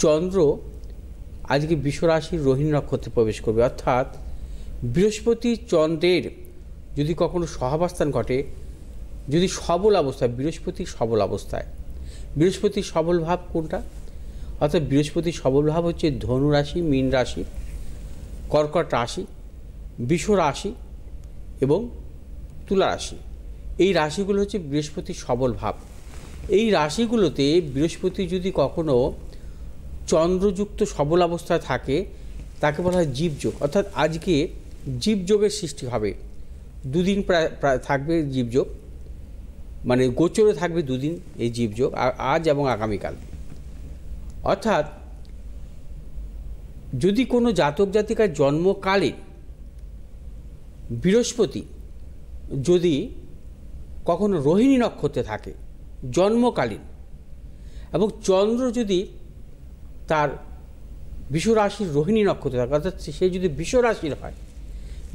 চন্দ্র আজকে বিশ্বরাশির রোহিণী নক্ষত্রে প্রবেশ করবে, অর্থাৎ বৃহস্পতি চন্দ্রের যদি কখনো সহাবস্থান ঘটে, যদি সবল অবস্থায়, বৃহস্পতির সবল অবস্থায়, বৃহস্পতির সবল ভাব কোনটা? অর্থাৎ বৃহস্পতির সবল ভাব হচ্ছে ধনু রাশি, মীন রাশি, কর্কট রাশি, বৃষ রাশি এবং তুলা রাশি। এই রাশিগুলো হচ্ছে বৃহস্পতির সবল ভাব। এই রাশিগুলোতে বৃহস্পতি যদি কখনো চন্দ্রযুক্ত সবল অবস্থায় থাকে তাকে বলা হয় জীবযোগ। অর্থাৎ আজকে জীবযোগের সৃষ্টি হবে, দুদিন প্রায় থাকবে জীবযোগ, মানে গোচরে থাকবে দুদিন এই জীবযোগ, আজ এবং আগামীকাল। অর্থাৎ যদি কোনো জাতক জাতিকার জন্মকালে বৃহস্পতি যদি কখনো রোহিণী নক্ষত্রে থাকে জন্মকালীন, এবং চন্দ্র যদি তার বিশ্বরাশির রোহিণী নক্ষত্রে থাকে, অর্থাৎ সে যদি বিশ্বরাশির হয়,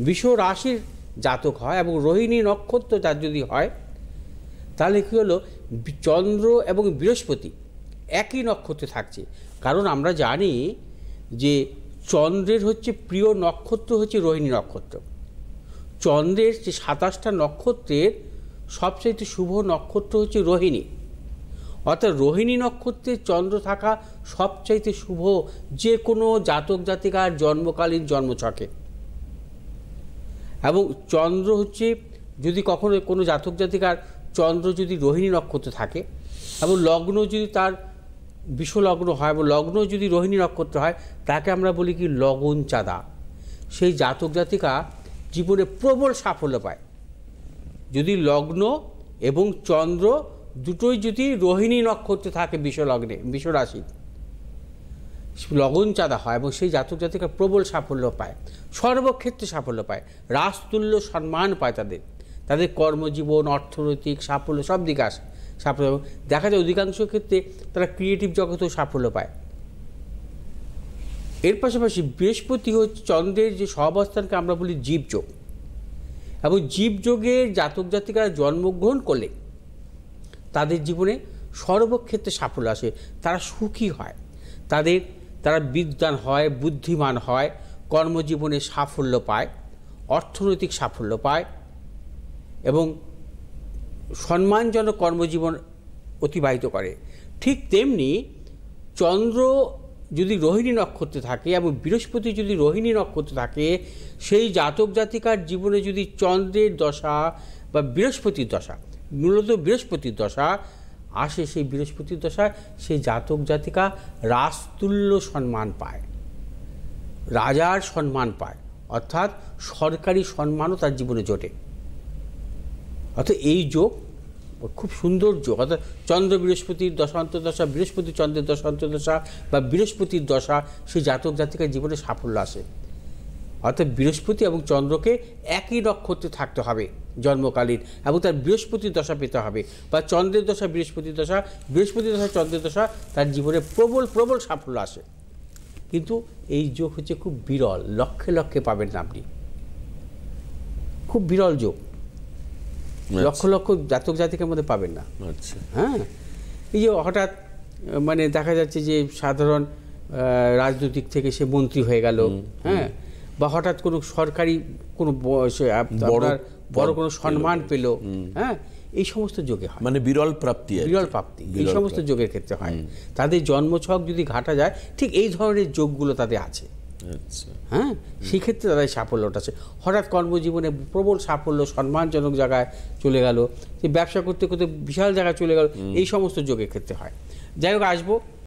বিশ্বরাশির জাতক হয় এবং রোহিণী নক্ষত্র তার যদি হয়, তাহলে কী হলো, চন্দ্র এবং বৃহস্পতি একই নক্ষত্রে থাকছে। কারণ আমরা জানি যে চন্দ্রের হচ্ছে প্রিয় নক্ষত্র হচ্ছে রোহিণী নক্ষত্র। চন্দ্রের যে 27টা নক্ষত্রের সবচাইতে শুভ নক্ষত্র হচ্ছে রোহিণী, অর্থাৎ রোহিণী নক্ষত্রে চন্দ্র থাকা সবচাইতে শুভ যে কোনো জাতক জাতিকার জন্মকালীন জন্মছকে। এবং চন্দ্র হচ্ছে যদি কখনো কোনো জাতক জাতিকার চন্দ্র যদি রোহিণী নক্ষত্রে থাকে এবং লগ্ন যদি তার বিষলগ্ন হয় এবং লগ্ন যদি রোহিণী নক্ষত্র হয়, তাকে আমরা বলি কি লগন চাঁদা। সেই জাতক জাতিকা জীবনে প্রবল সাফল্য পায় যদি লগ্ন এবং চন্দ্র দুটোই যদি রোহিণী নক্ষত্রে থাকে, বিষলগ্নে, বিশ্বরাশি লগন চাঁদা হয় এবং সেই জাতক জাতিকা প্রবল সাফল্য পায়, সর্বক্ষেত্রে সাফল্য পায়, রাজতুল্য সম্মান পায়, তাদের কর্মজীবন, অর্থনৈতিক সাফল্য সব দিকে আসে সাফল্য। দেখা যায় অধিকাংশ ক্ষেত্রে তারা ক্রিয়েটিভ জগতেও সাফল্য পায়। এর পাশাপাশি বৃহস্পতি হচ্ছে চন্দ্রের যে সহাবস্থানকে আমরা বলি জীবযোগ, এবং জীবযোগের জাতক জাতিকারা জন্মগ্রহণ করলে তাদের জীবনে সর্বক্ষেত্রে সাফল্য আসে, তারা সুখী হয়, তারা বিদ্বান হয়, বুদ্ধিমান হয়, কর্মজীবনে সাফল্য পায়, অর্থনৈতিক সাফল্য পায় এবং সম্মানজনক কর্মজীবন অতিবাহিত করে। ঠিক তেমনি চন্দ্র যদি রোহিণী নক্ষত্রে থাকে এবং বৃহস্পতি যদি রোহিণী নক্ষত্রে থাকে, সেই জাতক জাতিকার জীবনে যদি চন্দ্রের দশা বা বৃহস্পতির দশা, মূলত বৃহস্পতির দশা আসে, সেই বৃহস্পতির দশায় সেই জাতক জাতিকা রাজতুল্য সম্মান পায়, রাজার সম্মান পায়, অর্থাৎ সরকারি সম্মানও তার জীবনে জোটে। অর্থাৎ এই যোগ খুব সুন্দর যোগ। অর্থাৎ চন্দ্র বৃহস্পতির দশা অন্তর্দশা, বৃহস্পতি চন্দ্রের দশা অন্তর্দশা বা বৃহস্পতির দশা, সেই জাতক জাতিকার জীবনে সাফল্য আসে। অর্থাৎ বৃহস্পতি এবং চন্দ্রকে একই নক্ষত্রে থাকতে হবে জন্মকালীন, এবং তার বৃহস্পতির দশা পেতে হবে, বা চন্দ্রের দশা বৃহস্পতির দশা, বৃহস্পতির দশা চন্দ্রের দশা, তার জীবনে প্রবল প্রবল সাফল্য আসে। কিন্তু এই যোগ হচ্ছে খুব বিরল, লক্ষে লক্ষে পাবেন না আপনি, খুব বিরল যোগ, লক্ষ লক্ষ জাতক জাতিকার মধ্যে পাবেন না। হ্যাঁ, এই যে হঠাৎ মানে দেখা যাচ্ছে যে সাধারণ রাজনৈতিক থেকে সে মন্ত্রী হয়ে গেল, হ্যাঁ, বা হঠাৎ কোনো সরকারি কোনো বড় কোনো সম্মান পেল, হ্যাঁ, এই সমস্ত যোগে হয়, মানে বিরল প্রাপ্তি, এই সমস্ত যোগের ক্ষেত্রে হয়। তাদের জন্মছক যদি ঘাটা যায়, ঠিক এই ধরনের যোগগুলো তাদের আছে। হ্যাঁ, সেই ক্ষেত্রে তাদের সাফল্যটা আছে। হঠাৎ কর্মজীবনে প্রবল সাফল্য, সম্মানজনক জায়গায় চলে গেল, যে ব্যবসা করতে করতে বিশাল জায়গায় চলে গেল, এই সমস্ত যোগের ক্ষেত্রে হয়। যাই হোক, আসবো